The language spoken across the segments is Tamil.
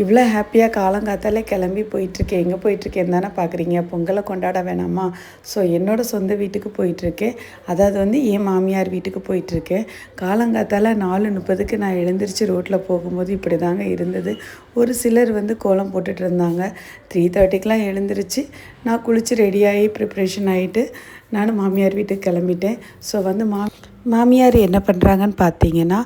இவ்வளோ ஹாப்பியாக காலங்காத்தாலே கிளம்பி போயிட்டுருக்கேன். எங்கே போயிட்டுருக்கேன்னு தானே பார்க்குறீங்க. பொங்கலை கொண்டாட வேணாமா? ஸோ என்னோடய சொந்த வீட்டுக்கு போயிட்டுருக்கேன். அதாவது வந்து என் மாமியார் வீட்டுக்கு போயிட்டுருக்கேன். காலங்காத்தால 4:30க்கு நான் எழுந்திரிச்சு ரோட்டில் போகும்போது இப்படி தாங்க இருந்தது. ஒரு சிலர் வந்து கோலம் போட்டுட்டு இருந்தாங்க. 3:30க்கெலாம் எழுந்திரிச்சு நான் குளித்து ரெடியாகி ப்ரிப்ரேஷன் ஆகிட்டு நானும் மாமியார் வீட்டுக்கு கிளம்பிட்டேன். ஸோ வந்து மாமியார் என்ன பண்ணுறாங்கன்னு பார்த்தீங்கன்னா,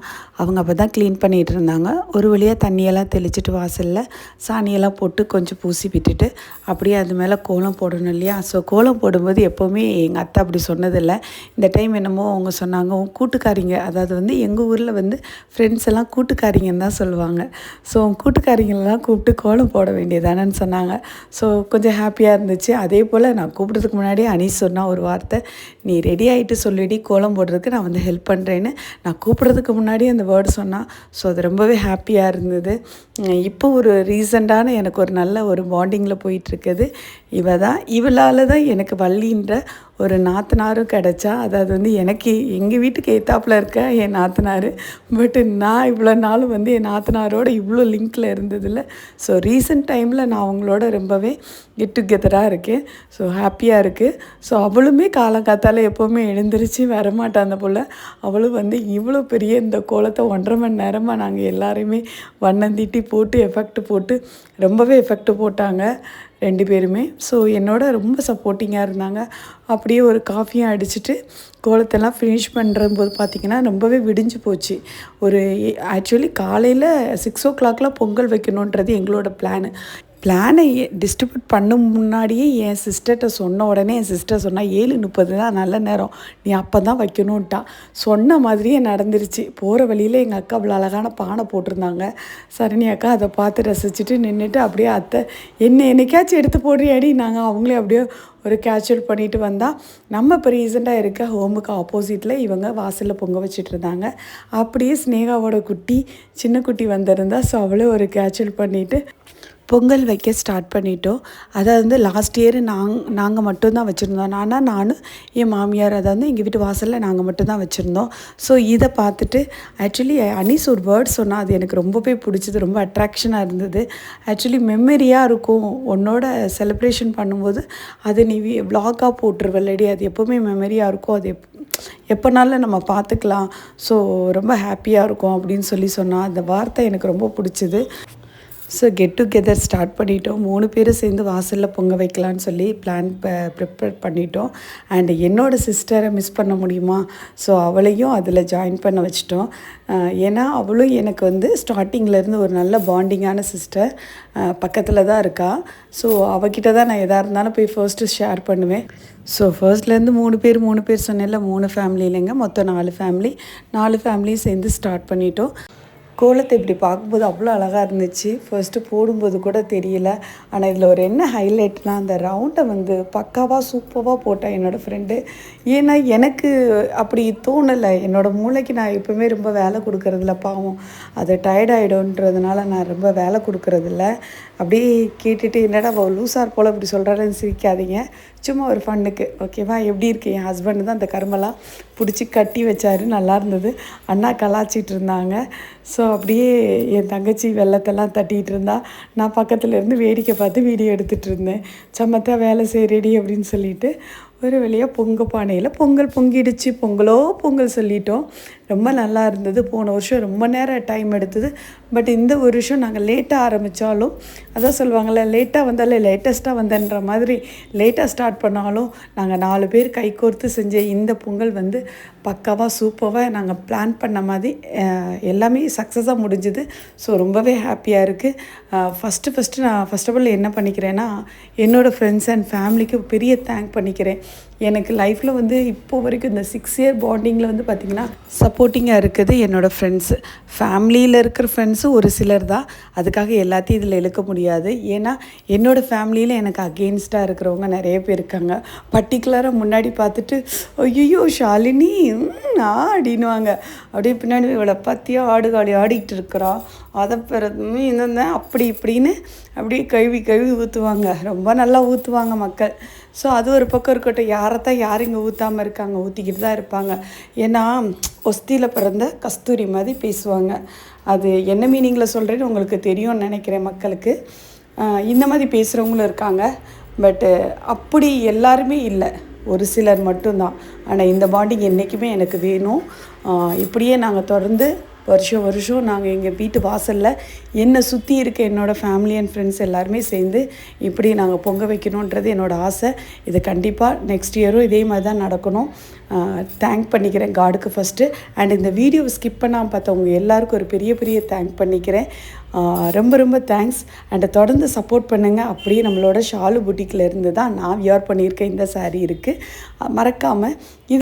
அவங்க அப்போ தான் க்ளீன் பண்ணிகிட்டு இருந்தாங்க. ஒரு வழியாக தண்ணியெல்லாம் தெளிச்சிட்டு வாசலில் சாணியெல்லாம் போட்டு கொஞ்சம் பூசி விட்டுட்டு அப்படியே அது மேலே கோலம் போடணும் இல்லையா? ஸோ கோலம் போடும்போது எப்போவுமே எங்கள் அத்தை அப்படி சொன்னதில்லை. இந்த டைம் என்னமோ அவங்க சொன்னாங்க, உன் கூட்டுக்காரிங்க, அதாவது வந்து எங்கள் ஊரில் வந்து ஃப்ரெண்ட்ஸ் எல்லாம் கூட்டுக்காரிங்கன்னு தான் சொல்லுவாங்க. ஸோ கூட்டுக்காரிங்களெலாம் கூப்பிட்டு கோலம் போட வேண்டியதானேன்னு சொன்னாங்க. ஸோ கொஞ்சம் ஹாப்பியாக இருந்துச்சு. அதே போல் நான் கூப்பிட்றதுக்கு முன்னாடியே அனீஸ் சொன்னால் ஒரு வார்த்தை, நீ ரெடி ஆகிட்டு சொல்லிடி கோலம் போடுறதுக்கு நான் வந்து ஹெல்ப் பண்ணுறேன்னு. நான் கூப்பிட்றதுக்கு முன்னாடி அந்த வேர்டு சொன்னால். ஸோ அது ரொம்பவே ஹாப்பியாக இருந்தது. இப்போ ஒரு ரீசெண்டான எனக்கு ஒரு நல்ல ஒரு பாண்டிங்கில் போயிட்டுருக்குது. இவளால் தான் எனக்கு வள்ளின்ற ஒரு நாத்தனாரும் கிடச்சா. அதாவது வந்து எனக்கு எங்கள் வீட்டுக்கு எய்த்தாப்பில் இருக்க என் நாத்தனார். பட் நான் இவ்வளோ நாளும் வந்து என் நாத்தனாரோட இவ்வளோ லிங்க்கில் இருந்ததில்லை. ஸோ ரீசெண்ட் டைமில் நான் அவங்களோட ரொம்பவே கெட் டுகெதராக இருக்கேன். ஸோ ஹாப்பியாக இருக்குது. ஸோ அவளுமே காலங்காத்தால் எப்போவுமே எழுந்திரிச்சு வரமாட்டான் அந்த போல். அவளும் வந்து இவ்வளோ பெரிய இந்த கோலத்தை 1.5 மணி நேரமாக நாங்கள் எல்லாரையுமே வண்ணந்தீட்டி போட்டு எஃபெக்ட் போட்டு ரொம்பவே எஃபெக்ட் போட்டாங்க 2 பேருமே. ஸோ என்னோட ரொம்ப சப்போர்ட்டிங்காக இருந்தாங்க. அப்படியே ஒரு காஃபியும் அடிச்சுட்டு கோலத்தெல்லாம் ஃபினிஷ் பண்ணுறம்போது பார்த்திங்கன்னா ரொம்பவே விடிஞ்சு போச்சு. ஆக்சுவலி காலையில் 6 o'clock பொங்கல் வைக்கணுன்றது எங்களோட பிளானை டிஸ்ட்ரிபியூட் பண்ண முன்னாடியே என் சிஸ்டர்கிட்ட சொன்ன உடனே என் சிஸ்டர் சொன்னால் 7:30 தான் நல்ல நேரம், நீ அப்போ தான் வைக்கணுன்ட்டா. சொன்ன மாதிரியே நடந்துருச்சு. போகிற வழியில் எங்கள் அக்கா அவ்வளோ அழகான பானை போட்டிருந்தாங்க. சரணி அக்கா அதை பார்த்து ரசிச்சுட்டு நின்றுட்டு அப்படியே அத்தை என்னைக்காச்சும் எடுத்து போடுறியாடி, நாங்கள் அவங்களே அப்படியே ஒரு கேட்சுவல் பண்ணிட்டு வந்தால். நம்ம இப்போ ரீசெண்டாக இருக்க ஹோமுக்கு ஆப்போசிட்டில் இவங்க வாசலில் பொங்க வச்சுட்டு இருந்தாங்க. அப்படியே ஸ்னேகாவோட சின்ன குட்டி வந்திருந்தா. ஸோ அவளே ஒரு கேட்சுவல் பண்ணிவிட்டு பொங்கல் வைக்க ஸ்டார்ட் பண்ணிட்டோம். அதாவது வந்து லாஸ்ட் இயர் நாங்கள் மட்டும்தான் வச்சுருந்தோம். நானும் என் மாமியார், அதாவது எங்கள் வீட்டு வாசலில் நாங்கள் மட்டும்தான் வச்சுருந்தோம். ஸோ இதை பார்த்துட்டு ஆக்சுவலி அனீஸ் ஒரு வேர்ட் சொன்னால் அது எனக்கு ரொம்பவே பிடிச்சது, ரொம்ப அட்ராக்ஷனாக இருந்தது. ஆக்சுவலி மெமரியாக இருக்கும் உன்னோட செலிப்ரேஷன் பண்ணும்போது. அது நீ விலாகாக போட்டுருவல்லடி, அது எப்போவுமே மெமரியாக இருக்கும், அது எப்போனாலும் நம்ம பார்த்துக்கலாம். ஸோ ரொம்ப ஹாப்பியாக இருக்கும் அப்படின்னு சொன்னால் அந்த வார்த்தை எனக்கு ரொம்ப பிடிச்சிது. ஸோ கெட் டுகெதர் ஸ்டார்ட் பண்ணிட்டோம். 3 பேரும் சேர்ந்து வாசலில் பொங்க வைக்கலான்னு சொல்லி ப்ரிப்பேர் பண்ணிட்டோம். அண்ட் என்னோடய சிஸ்டரை மிஸ் பண்ண முடியுமா? ஸோ அவளையும் அதில் ஜாயின் பண்ண வச்சிட்டோம். ஏன்னா அவளும் எனக்கு வந்து ஸ்டார்டிங்லேருந்து ஒரு நல்ல பாண்டிங்கான சிஸ்டர். பக்கத்தில் தான் இருக்கா. ஸோ அவகிட்ட தான் நான் எதாக இருந்தாலும் போய் ஃபர்ஸ்ட்டு ஷேர் பண்ணுவேன். ஸோ ஃபர்ஸ்ட்லேருந்து 3 பேர் சொன்னேன்ல, 3 ஃபேமிலி இல்லைங்க, மொத்தம் 4 ஃபேமிலியும் சேர்ந்து ஸ்டார்ட் பண்ணிட்டோம். கோலத்தை இப்படி பார்க்கும்போது அவ்வளோ அழகாக இருந்துச்சு. ஃபர்ஸ்ட்டு போடும்போது கூட தெரியல. ஆனால் இதில் ஒரு என்ன ஹைலைட்னால், அந்த ரவுண்டை வந்து பக்காவாக சூப்பராக போட்டேன் என்னோடய ஃப்ரெண்டு. ஏன்னா எனக்கு அப்படி தோணலை. என்னோடய மூளைக்கு நான் எப்போவுமே ரொம்ப வேலை கொடுக்கறதில்ல, பாவம் அது டயர்ட் ஆகிடும்ன்றதுனால நான் ரொம்ப வேலை கொடுக்கறதில்ல. அப்படியே கேட்டுட்டு என்னடா லூசார் போல் இப்படி சொல்கிறாருன்னு சிரிக்காதீங்க, சும்மா ஒரு ஃபன்னுக்கு, ஓகேவா? எப்படி இருக்கு? என் ஹஸ்பண்டு தான் அந்த கருமெல்லாம் பிடிச்சி கட்டி வச்சார், நல்லா இருந்தது. அண்ணா கலாச்சிட்டு இருந்தாங்க. ஸோ அப்படியே என் தங்கச்சி வெள்ளத்தெல்லாம் தட்டிகிட்டு இருந்தா. நான் பக்கத்தில் இருந்து வேடிக்கை பார்த்து வீடியோ எடுத்துகிட்டு இருந்தேன். சமத்தா வேலை செய்கிறேடி அப்படின்னு சொல்லிட்டு ஒரு வழியாக பானையில் பொங்கல் பொங்கிடுச்சு. பொங்கல் சொல்லிட்டோம். ரொம்ப நல்லா இருந்தது. போன வருஷம் ரொம்ப நேரம் டைம் எடுத்தது. பட் இந்த ஒரு வருஷம் நாங்கள் லேட்டாக ஆரம்பித்தாலும், அதான் சொல்லுவாங்கள்ல, லேட்டாக வந்தாலே லேட்டஸ்ட்டாக வந்தன்ற மாதிரி, லேட்டாக ஸ்டார்ட் பண்ணாலும் நாங்கள் 4 பேர் கைகோர்த்து செஞ்ச இந்த பொங்கல் வந்து பக்காவாக சூப்பராக நாங்கள் பிளான் பண்ண மாதிரி எல்லாமே சக்ஸஸாக முடிஞ்சுது. ஸோ ரொம்பவே ஹாப்பியாக இருக்குது. ஃபஸ்ட்டு நான் ஃபர்ஸ்ட் ஆஃப் ஆல் என்ன பண்ணிக்கிறேன்னா, என்னோடய ஃப்ரெண்ட்ஸ் அண்ட் ஃபேமிலிக்கு பெரிய தேங்க் பண்ணிக்கிறேன். எனக்கு லைஃப்பில் வந்து இப்போது வரைக்கும் இந்த 6 இயர் பாண்டிங்கில் வந்து பார்த்திங்கன்னா சப்போர்ட்டிங்காக இருக்குது என்னோடய ஃப்ரெண்ட்ஸு. ஃபேமிலியில் இருக்கிற ஃப்ரெண்ட்ஸு ஒரு சிலர் தான், அதுக்காக எல்லாத்தையும் இதில் இழுக்க முடியாது. ஏன்னா என்னோடய ஃபேமிலியில் எனக்கு அகெயின்ஸ்டாக இருக்கிறவங்க நிறைய பேர் இருக்காங்க. பர்டிகுலராக முன்னாடி பார்த்துட்டு ஐயோ ஷாலினி அப்படின்வாங்க. அப்படியே பின்னாடி இவளை பற்றியா ஆடிக்கிட்டு இருக்கிறா, அதை பிறகு இந்த அப்படி இப்படின்னு அப்படியே கழுவி ஊற்றுவாங்க. ரொம்ப நல்லா ஊற்றுவாங்க மக்கள். ஸோ அது ஒரு பக்கம் இருக்கட்டும், யாரும் இங்கே ஊற்றாமல் இருக்காங்க, ஊற்றிக்கிட்டு தான் இருப்பாங்க. ஏன்னா ஒஸ்தியில் பிறந்த கஸ்தூரி மாதிரி பேசுவாங்க. அது என்ன மீனிங்கில் சொல்கிறேன்னு உங்களுக்கு தெரியும்னு நினைக்கிறேன் மக்களுக்கு. இந்த மாதிரி பேசுகிறவங்களும் இருக்காங்க. பட்டு அப்படி எல்லாருமே இல்லை, ஒரு சிலர் மட்டும்தான். ஆனால் இந்த பாண்டிங் என்றைக்குமே எனக்கு வேணும். இப்படியே நாங்கள் தொடர்ந்து வருஷம் வருஷம் நாங்கள் எங்கள் வீட்டு வாசலில் என்னை சுற்றி இருக்க என்னோடய ஃபேமிலி அண்ட் ஃப்ரெண்ட்ஸ் எல்லாருமே சேர்ந்து இப்படி நாங்கள் பொங்க வைக்கணுன்றது என்னோடய ஆசை. இது கண்டிப்பாக நெக்ஸ்ட் இயரும் இதே மாதிரி தான் நடக்கணும். தேங்க் பண்ணிக்கிறேன் காடுக்கு ஃபஸ்ட்டு. அண்ட் இந்த வீடியோவை ஸ்கிப் பண்ணாமல் பார்த்தவங்க எல்லாருக்கும் ஒரு பெரிய பெரிய தேங்க் பண்ணிக்கிறேன். ரொம்ப ரொம்ப தேங்க்ஸ். அண்ட் தொடர்ந்து சப்போர்ட் பண்ணுங்கள். அப்படியே நம்மளோட ஷாலு புட்டிக்கில் இருந்து தான் நான் வியர் பண்ணியிருக்கேன் இந்த சாரீ இருக்குது. மறக்காமல் இது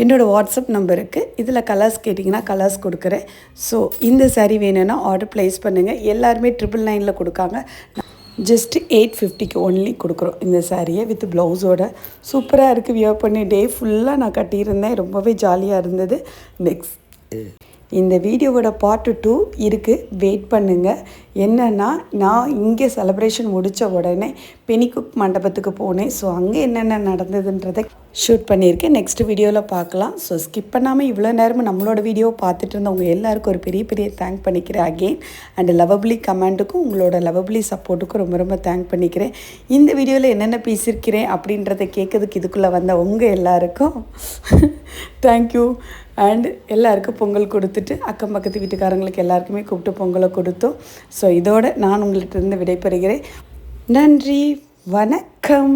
என்னோடய வாட்ஸ்அப் நம்பருக்கு இதில் கலர்ஸ் கேட்டிங்கன்னா கலர்ஸ் கொடுக்குறேன். ஸோ இந்த சாரீ வேணும்னா ஆர்டர் ப்ளேஸ் பண்ணுங்கள். எல்லாருமே 999 கொடுக்காங்க. ஜஸ்ட்டு 850 ஒன்லி கொடுக்குறோம் இந்த சாரியை வித் ப்ளவுஸோட. சூப்பராக இருக்குது. வியர் பண்ணி டே ஃபுல்லாக நான் கட்டியிருந்தேன். ரொம்பவே ஜாலியாக இருந்தது. நெக்ஸ்ட் இந்த வீடியோவோட பார்ட் 2 இருக்குது, வெயிட் பண்ணுங்கள். என்னென்னா நான் இங்கே செலிப்ரேஷன் முடித்த உடனே பெனிகுக் மண்டபத்துக்கு போனேன். ஸோ அங்கே என்னென்ன நடந்ததுன்றதை ஷூட் பண்ணியிருக்கேன். நெக்ஸ்ட் வீடியோவில் பார்க்கலாம். ஸோ ஸ்கிப் பண்ணாமல் இவ்வளோ நேரமும் நம்மளோட வீடியோ பார்த்துட்டு இருந்தவங்க எல்லாருக்கும் ஒரு பெரிய பெரிய தேங்க் பண்ணிக்கிறேன் அகெயின். அண்ட் லவபிளி கமெண்ட்டுக்கும் உங்களோட லவபிளி சப்போர்ட்டுக்கும் ரொம்ப ரொம்ப தேங்க் பண்ணிக்கிறேன். இந்த வீடியோவில் என்னென்ன பேசியிருக்கிறேன் அப்படின்றத கேட்கறதுக்கு இதுக்குள்ளே வந்த உங்கள் எல்லாருக்கும் தேங்க்யூ. அண்ட் எல்லாருக்கும் பொங்கல் கொடுத்துட்டு அக்கம் பக்கத்து வீட்டுக்காரங்களுக்கு எல்லாருக்குமே கூப்பிட்டு பொங்கலை கொடுத்தோம். ஸோ இதோடு நான் உங்கள்கிட்ட இருந்து விடைபெறுகிறேன். நன்றி, வணக்கம்.